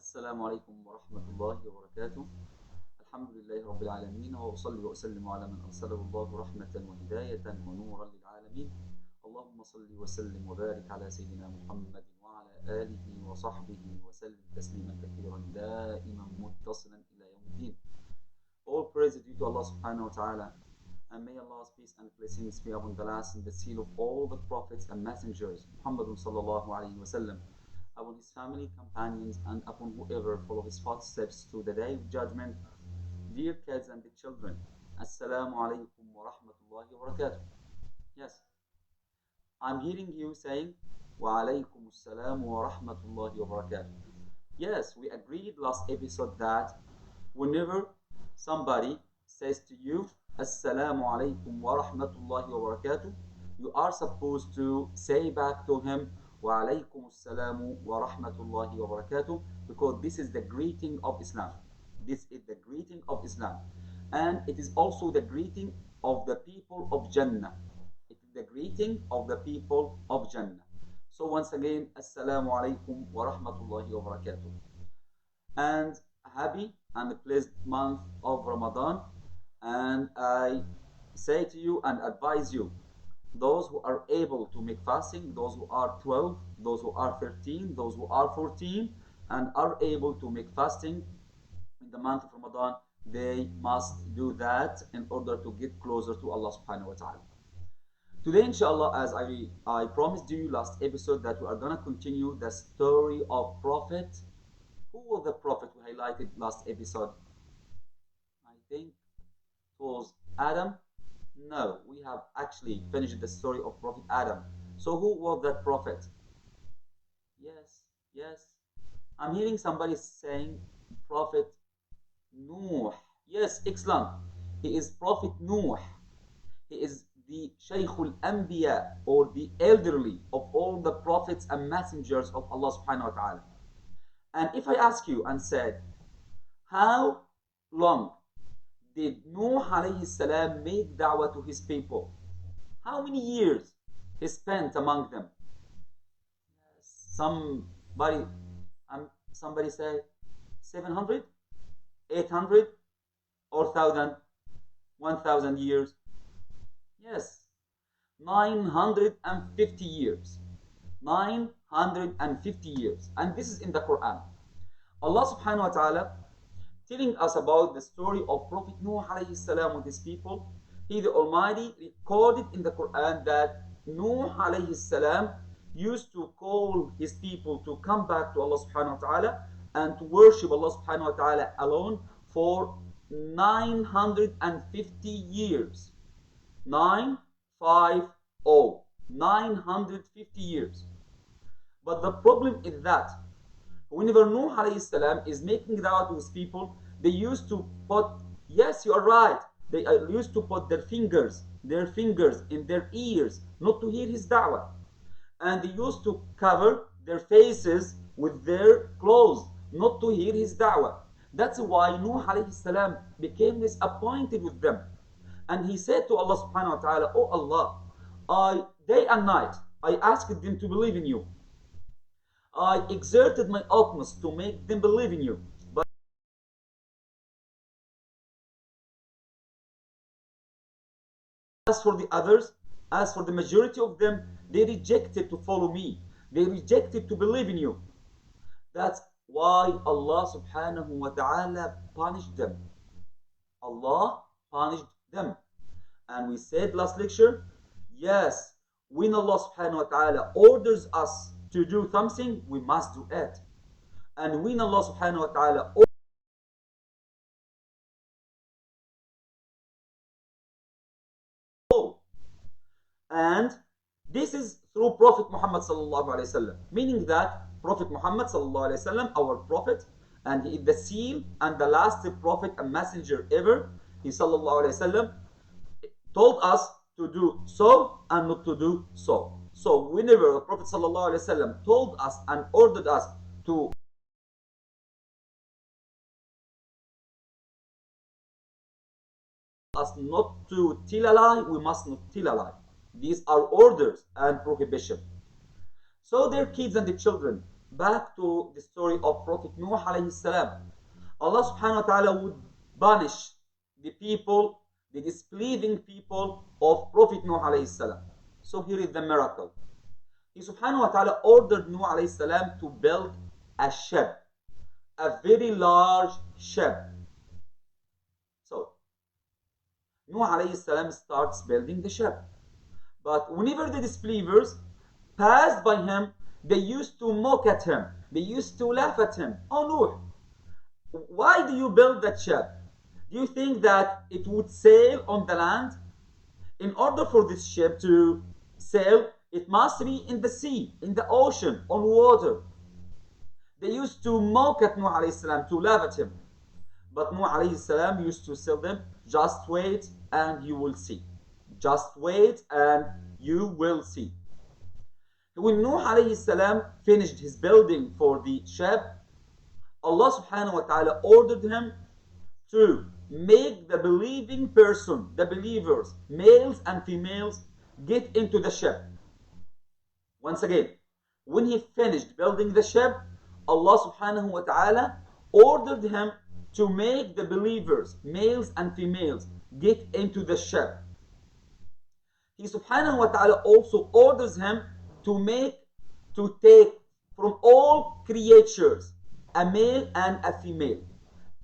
السلام عليكم ورحمة الله وبركاته. الحمد لله رب العالمين، وأصلي وأسلم على من أرسله الله رحمة وهداية ونورا للعالمين. اللهم صل وسلم وبارك على سيدنا محمد وعلى آله وصحبه وسلم تسليما كثيرا دائما متصلا إلى يوم الدين. All praise is due to Allah subhanahu wa ta'ala, and may Allah's peace and blessings be upon the last and the seal of all the prophets and messengers, Muhammad sallallahu alayhi wa sallam, upon his family, companions, and upon whoever follow his footsteps to the day of judgment. Dear kids and the children, Assalamu alaikum wa rahmatullahi wa barakatuh. Yes, I'm hearing you saying, Wa alaikum assalam wa rahmatullahi wa barakatuh. Yes, we agreed last episode that whenever somebody says to you, Assalamu alaikum wa rahmatullahi wa barakatuh, you are supposed to say back to him, Wa alaikum assalamu wa rahmatullahi wa barakatuh, because this is the greeting of Islam. This is the greeting of Islam. And it is also the greeting of the people of Jannah. It is the greeting of the people of Jannah. So once again, Assalamu alaikum wa rahmatullahi wa barakatuh. And happy and blessed month of Ramadan. And I say to you and advise you, those who are able to make fasting, those who are 12, those who are 13, those who are 14, and are able to make fasting in the month of Ramadan, they must do that in order to get closer to Allah subhanahu wa ta'ala. Today, inshallah, as I promised you last episode, that we are going to continue the story of Prophet. Who was the Prophet we highlighted last episode? I think it was Adam. No, we have actually finished the story of Prophet Adam. So who was that Prophet? Yes. I'm hearing somebody saying Prophet Nuh. Yes, excellent. He is Prophet Nuh. He is the Sheikh anbiaa, or the elderly of all the prophets and messengers of Allah subhanahu wa ta'ala. And if I ask you and said, how long did Nuh alayhi salam make da'wah to his people? How many years he spent among them? Somebody say 700, 800, or 1,000, 1,000 years? Yes, 950 years. 950 years. And this is in the Quran. Allah subhanahu wa ta'ala telling us about the story of Prophet Nuh alayhi salam with his people. He, the Almighty, recorded in the Quran that Nuh alayhi salam used to call his people to come back to Allah subhanahu wa ta'ala and to worship Allah subhanahu wa ta'ala alone for 950 years. 950 years. But the problem is that whenever Nuh alayhi salam is making da'wah to his people, they used to put, yes, you are right, they used to put their fingers in their ears, not to hear his da'wah. And they used to cover their faces with their clothes, not to hear his da'wah. That's why Nuh alayhi salam became disappointed with them. And he said to Allah subhanahu wa ta'ala, Oh Allah, day and night, I asked them to believe in you. I exerted my utmost to make them believe in you. But as for the others, as for the majority of them, they rejected to follow me. They rejected to believe in you. That's why Allah subhanahu wa ta'ala punished them. Allah punished them. And we said last lecture, yes, when Allah subhanahu wa ta'ala orders us to do something, we must do it. And when Allah subhanahu wa ta'ala and this is through Prophet Muhammad sallallahu alayhi wasallam, meaning that Prophet Muhammad sallallahu alayhi wasallam, our Prophet, and he is the seal and the last Prophet and messenger ever, he sallallahu alayhi wasallam told us to do so and not to do so. So whenever the Prophet ﷺ told us and ordered us to not to tell a lie, we must not tell a lie. These are orders and prohibition. So their kids and the children, back to the story of Prophet Nuh alayhi salam. Allah subhanahu wa ta'ala would punish the people, the disbelieving people of Prophet Nuh alayhi salam. So here is the miracle. He subhanahu wa ta'ala ordered Nuh alayhi salam to build a ship, a very large ship. So Nuh alayhi salam starts building the ship. But whenever the disbelievers passed by him, they used to mock at him. They used to laugh at him. Oh Nuh, why do you build that ship? Do you think that it would sail on the land? In order for this ship to sail, it must be in the sea, in the ocean, on water. They used to mock at Nuh alayhi salam, to laugh at him. But Nuh alayhi salam used to tell them, just wait and you will see. Just wait and you will see. When Nuh alayhi salam finished his building for the ship, Allah subhanahu wa ta'ala ordered him to make the believing person, the believers, males and females, get into the ship. Once again, when he finished building the ship, Allah subhanahu wa ta'ala ordered him to make the believers, males and females, get into the ship. He subhanahu wa ta'ala also orders him to take from all creatures a male and a female.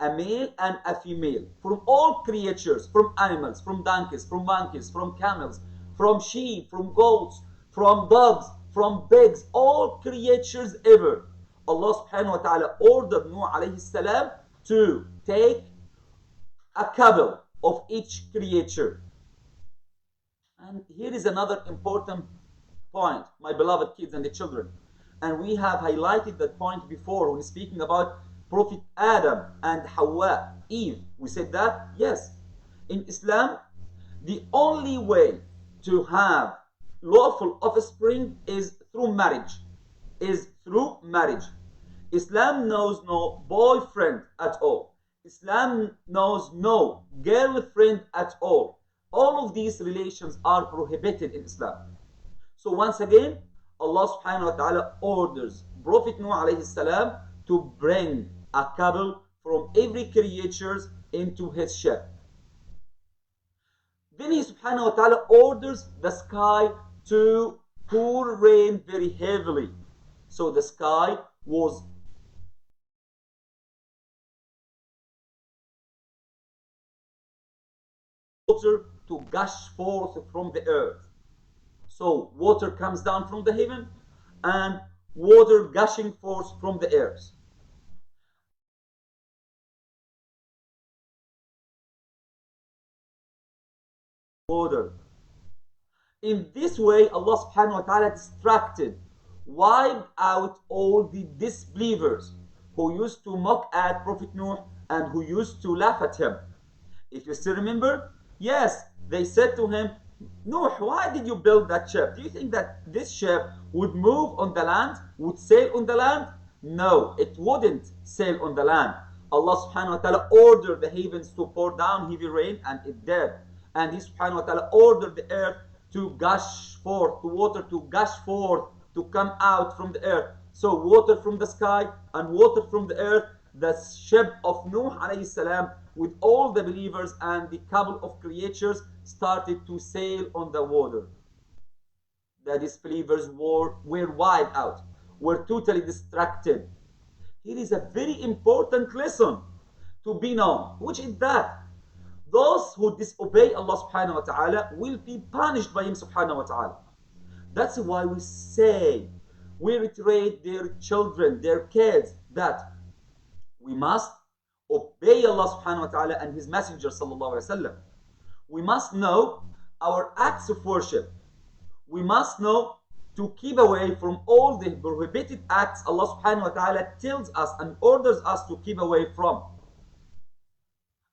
A male and a female. From all creatures, from animals, from donkeys, from monkeys, from camels, from sheep, from goats, from dogs, from pigs, all creatures ever. Allah subhanahu wa ta'ala ordered Nuh alayhi salam to take a couple of each creature. And here is another important point, my beloved kids and the children. And we have highlighted that point before when speaking about Prophet Adam and Hawa, Eve. We said that? Yes. In Islam, the only way to have lawful offspring is through marriage. Islam knows no boyfriend at all. Islam knows no girlfriend at all. All of these relations are prohibited in Islam. So once again, Allah subhanahu wa ta'ala orders Prophet Nuh alayhi salam to bring a couple from every creature into his ship. Then he subhanahu wa ta'ala orders the sky to pour rain very heavily. So the sky was water to gush forth from the earth. So water comes down from the heaven and water gushing forth from the earth. Water. In this way, Allah subhanahu wa ta'ala distracted, wiped out all the disbelievers who used to mock at Prophet Nuh and who used to laugh at him. If you still remember, yes, they said to him, Nuh, why did you build that ship? Do you think that this ship would move on the land, would sail on the land? No, it wouldn't sail on the land. Allah subhanahu wa ta'ala ordered the heavens to pour down heavy rain, and it did. And He subhanahu wa ta'ala ordered the earth to gush forth, the water to gush forth, to come out from the earth. So water from the sky and water from the earth, the ship of Nuh alayhi salam with all the believers and the couple of creatures started to sail on the water. The disbelievers were wiped out, were totally distracted. Here is a very important lesson to be known, which is that those who disobey Allah subhanahu wa ta'ala will be punished by Him subhanahu wa ta'ala. That's why we say, we reiterate their children, their kids, that we must obey Allah subhanahu wa ta'ala and His Messenger sallallahu alayhi wa sallam. We must know our acts of worship. We must know to keep away from all the prohibited acts Allah subhanahu wa ta'ala tells us and orders us to keep away from.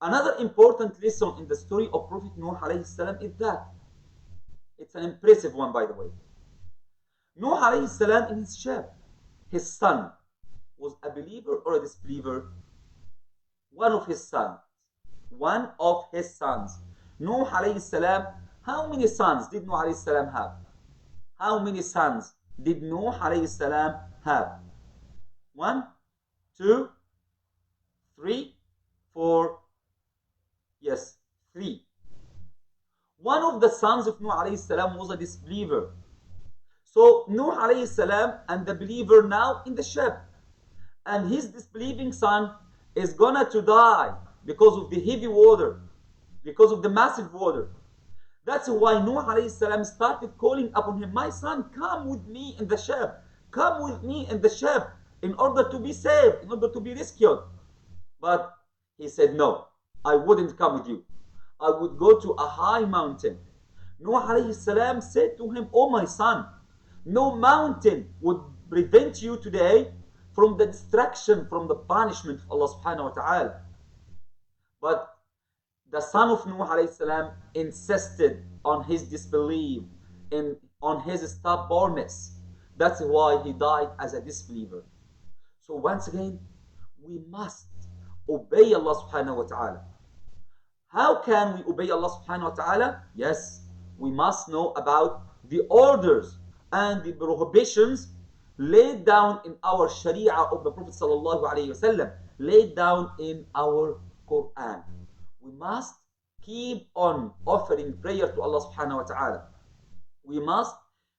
Another important lesson in the story of Prophet Nuh alayhi salam is that it's an impressive one, by the way. Nuh alayhi salam in his ship, his son was a believer or a disbeliever? One of his sons. One of his sons. Nuh alayhi salam, how many sons did Nuh alayhi salam have? How many sons did Nuh alayhi salam have? 1, 2, 3, 4. Yes, 3. One of the sons of Nuh alayhi salam was a disbeliever. So Nuh alayhi salam and the believer now in the ship. And his disbelieving son is gonna to die because of the heavy water, because of the massive water. That's why Nuh alayhi salam started calling upon him, my son, come with me in the ship. Come with me in the ship in order to be saved, in order to be rescued. But he said, no, I wouldn't come with you. I would go to a high mountain. Nuh alayhi salam said to him, oh my son, no mountain would prevent you today from the destruction, from the punishment of Allah subhanahu wa ta'ala. But the son of Nuh alayhi salam insisted on his disbelief, on his stubbornness. That's why he died as a disbeliever. So once again, we must obey Allah subhanahu wa ta'ala. How can we obey Allah subhanahu wa ta'ala? Yes, we must know about the orders and the prohibitions laid down in our Sharia of the Prophet sallallahu alaihi wasallam, laid down in our Quran. We must keep on offering prayer to Allah subhanahu wa ta'ala. We must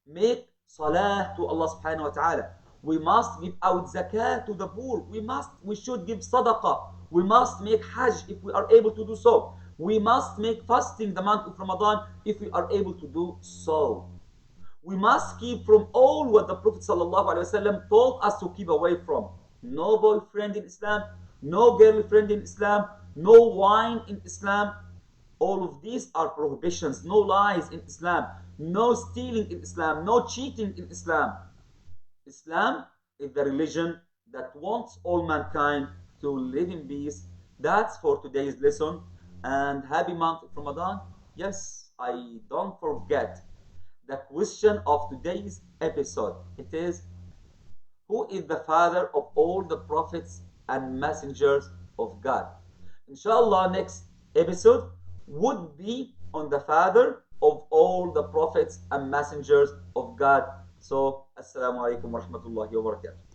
make salah to Allah subhanahu wa ta'ala. We must give out zakah to the poor. We should give sadaqah. We must make hajj if we are able to do so. We must make fasting the month of Ramadan if we are able to do so. We must keep from all what the Prophet ﷺ told us to keep away from. No boyfriend in Islam, no girlfriend in Islam, no wine in Islam. All of these are prohibitions. No lies in Islam, no stealing in Islam, no cheating in Islam. Islam is the religion that wants all mankind to live in peace. That's for today's lesson. And happy month of Ramadan. Yes, I don't forget the question of today's episode. It is, who is the father of all the prophets and messengers of God? Inshallah, next episode would be on the father of all the prophets and messengers of God. So, Assalamu alaikum wa rahmatullahi wa barakatuh.